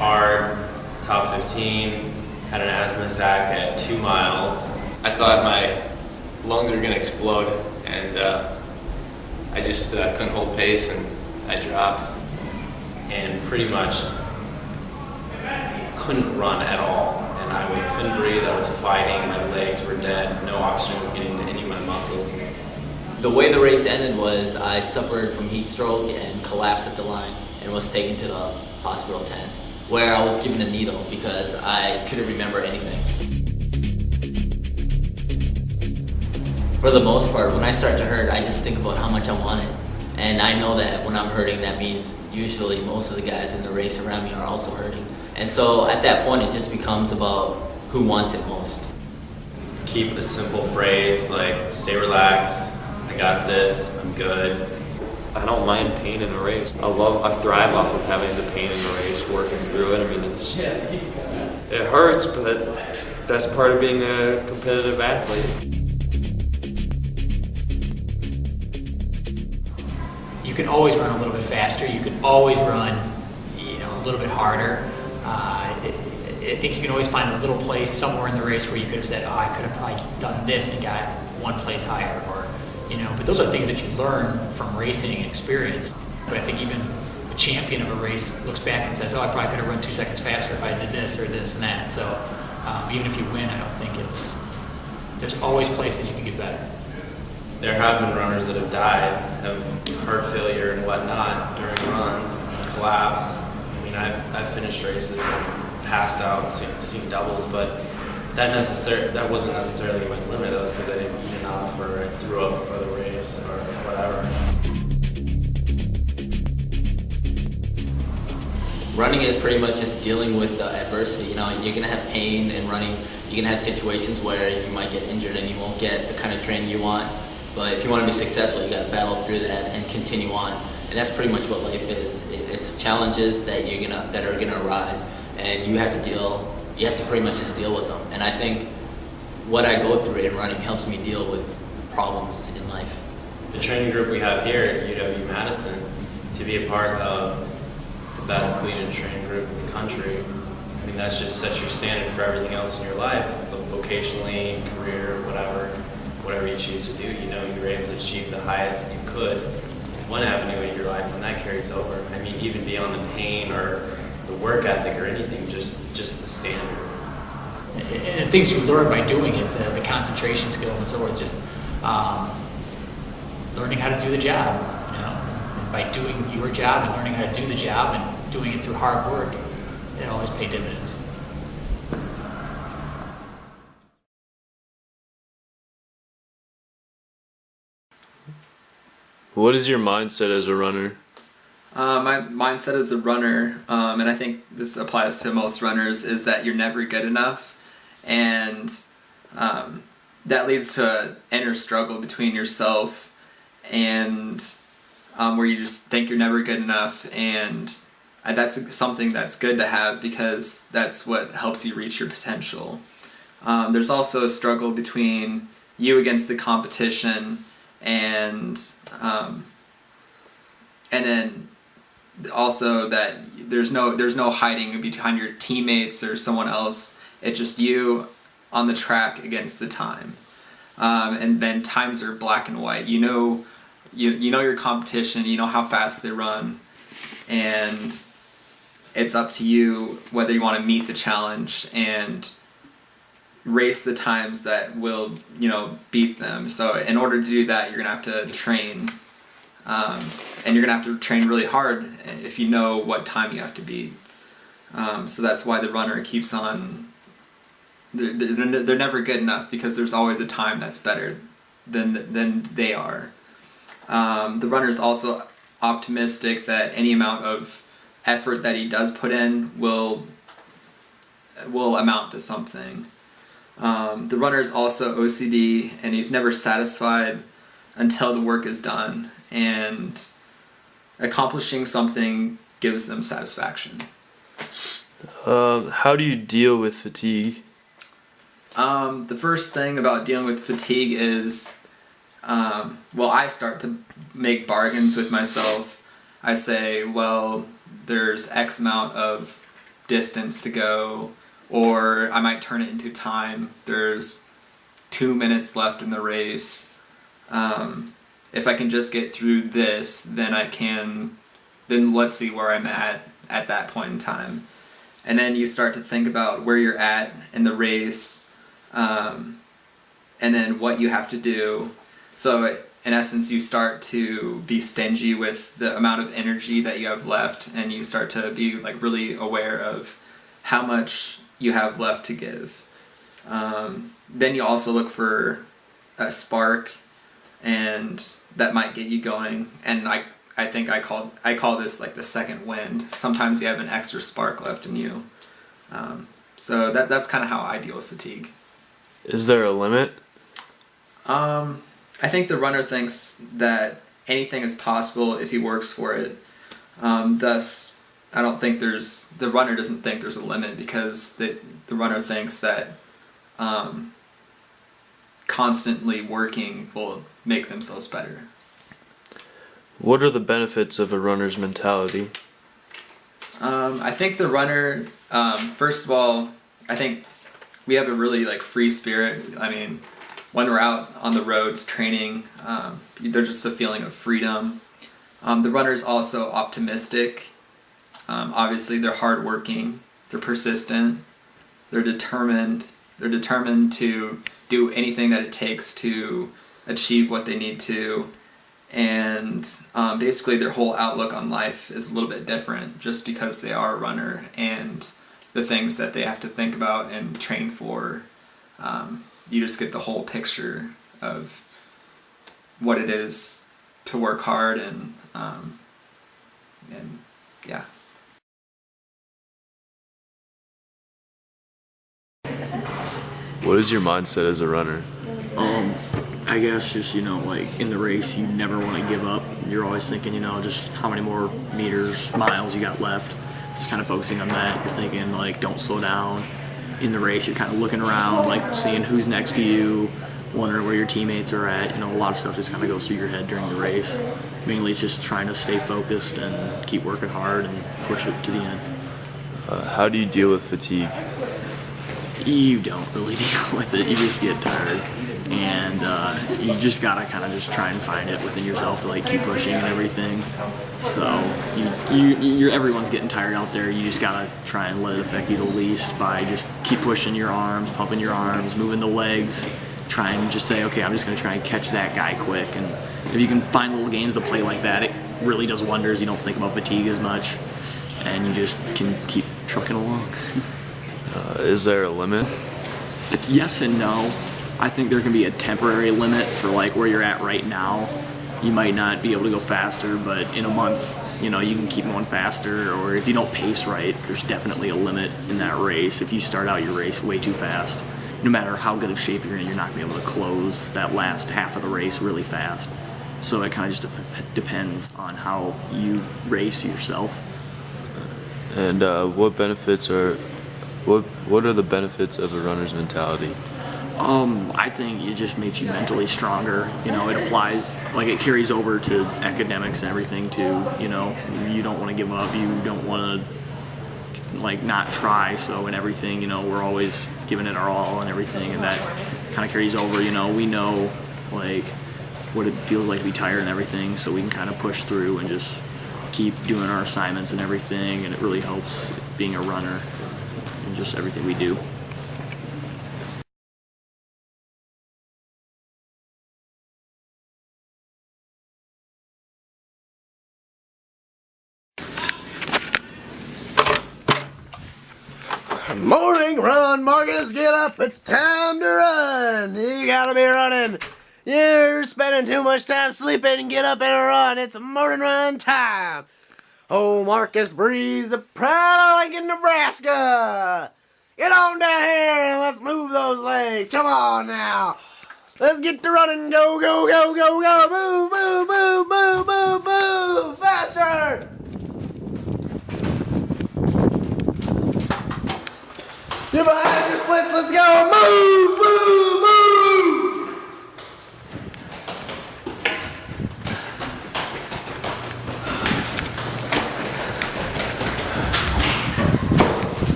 hard, top 15, had an asthma attack at 2 miles. I thought my lungs were gonna explode, and I just couldn't hold pace, and I dropped, and pretty much couldn't run at all. And I couldn't breathe, I was fighting, my legs were dead, no oxygen was getting to any of my muscles. The way the race ended was I suffered from heat stroke and collapsed at the line and was taken to the hospital tent where I was given a needle because I couldn't remember anything. For the most part, when I start to hurt, I just think about how much I want it. And I know that when I'm hurting, that means usually most of the guys in the race around me are also hurting. And so at that point, it just becomes about who wants it most. Keep a simple phrase like, stay relaxed, I got this, I'm good. I don't mind pain in a race. I thrive off of having the pain in the race, working through it. I mean, it hurts, but that's part of being a competitive athlete. You can always run a little bit faster. You can always run, a little bit harder. I think you can always find a little place somewhere in the race where you could have said, oh, I could have probably done this and got one place higher, or, but those are things that you learn from racing and experience. But I think even the champion of a race looks back and says, oh, I probably could have run 2 seconds faster if I did this or this and that. So even if you win, I don't think there's always places you can get better. There have been runners that have died of heart failure and whatnot during runs, collapsed. I mean, I've finished races and passed out and seen doubles, but that wasn't necessarily my limit. That was because I didn't eat enough, or I threw up before the race, or whatever. Running is pretty much just dealing with the adversity. You're gonna have pain in running. You're gonna have situations where you might get injured and you won't get the kind of training you want. But if you want to be successful, you got to battle through that and continue on. And that's pretty much what life is. It's challenges that are gonna arise, and you have to pretty much just deal with them. And I think what I go through in running helps me deal with problems in life. The training group we have here at UW-Madison, to be a part of the best collegiate training group in the country, I mean, that's just sets your standard for everything else in your life, vocationally, career, whatever you choose to do. You're able to achieve the highest you could in one avenue in your life, and that carries over. I mean, even beyond the pain or the work ethic or anything, just the standard. And things you learn by doing it, the concentration skills and so forth, just learning how to do the job. And by doing your job and learning how to do the job and doing it through hard work, it always pays dividends. What is your mindset as a runner? My mindset as a runner, and I think this applies to most runners, is that you're never good enough, and that leads to an inner struggle between yourself and where you just think you're never good enough, and that's something that's good to have because that's what helps you reach your potential. There's also a struggle between you against the competition, and then also that there's no hiding behind your teammates or someone else. It's just you on the track against the time, and then times are black and white. You know your competition. You know how fast they run, and it's up to you whether you want to meet the challenge and race the times that will beat them. So in order to do that, you're gonna have to train, and you're gonna have to train really hard if you know what time you have to beat. So that's why the runner keeps on. They're never good enough because there's always a time that's better than they are. The runner's also optimistic that any amount of effort that he does put in will amount to something. The runner is also OCD, and he's never satisfied until the work is done, and accomplishing something gives them satisfaction. How do you deal with fatigue? The first thing about dealing with fatigue is, I start to make bargains with myself. I say, well, there's X amount of distance to go, or I might turn it into time. There's 2 minutes left in the race. If I can just get through this, then then let's see where I'm at that point in time. And then you start to think about where you're at in the race, and then what you have to do. So in essence, you start to be stingy with the amount of energy that you have left, and you start to be like really aware of how much you have left to give. Then you also look for a spark, and that might get you going. And I think I call this like the second wind. Sometimes you have an extra spark left in you. So that's kind of how I deal with fatigue. Is there a limit? I think the runner thinks that anything is possible if he works for it. Thus, I don't think the runner doesn't think there's a limit, because the runner thinks that constantly working will make themselves better. What are the benefits of a runner's mentality? I think the runner, first of all, I think we have a really like free spirit. I mean, when we're out on the roads training, there's just a feeling of freedom. The runner's also optimistic. Obviously, they're hardworking. They're persistent. They're determined. They're determined to do anything that it takes to achieve what they need to. And basically, their whole outlook on life is a little bit different just because they are a runner, and the things that they have to think about and train for. You just get the whole picture of what it is to work hard, and yeah. What is your mindset as a runner? I guess just, like in the race, you never want to give up. You're always thinking, just how many more meters, miles you got left. Just kind of focusing on that. You're thinking, like, don't slow down. In the race, you're kind of looking around, like seeing who's next to you, wondering where your teammates are at. A lot of stuff just kind of goes through your head during the race. Mainly it's just trying to stay focused and keep working hard and push it to the end. How do you deal with fatigue? You don't really deal with it. You just get tired. And you just gotta kind of just try and find it within yourself to like keep pushing and everything. So everyone's getting tired out there. You just gotta try and let it affect you the least by just keep pushing your arms, pumping your arms, moving the legs. Try and just say, okay, I'm just gonna try and catch that guy quick. And if you can find little games to play like that, it really does wonders. You don't think about fatigue as much, and you just can keep trucking along. Is there a limit? Yes and no. I think there can be a temporary limit for like where you're at right now. You might not be able to go faster, but in a month, you can keep going faster. Or if you don't pace right, there's definitely a limit in that race. If you start out your race way too fast, no matter how good of shape you're in, you're not going to be able to close that last half of the race really fast. So it kind of just depends on how you race yourself. And what are the benefits of a runner's mentality? I think it just makes you mentally stronger. It applies, like it carries over to academics and everything too. You don't want to give up. You don't want to like not try. So in everything, we're always giving it our all and everything, and that kind of carries over. We know like what it feels like to be tired and everything, so we can kind of push through and just keep doing our assignments and everything, and it really helps being a runner and just everything we do. Morning run, Marcus, get up, it's time to run. You gotta be running. You're spending too much time sleeping, get up and run. It's morning run time. Oh, Marcus Breeze, the proud of Lincoln, Nebraska. Get on down here and let's move those legs. Come on now. Let's get to running. Go, go, go, go, go. Move, move, move, move, move, move. Faster. You're behind your splits, let's go! Move! Move!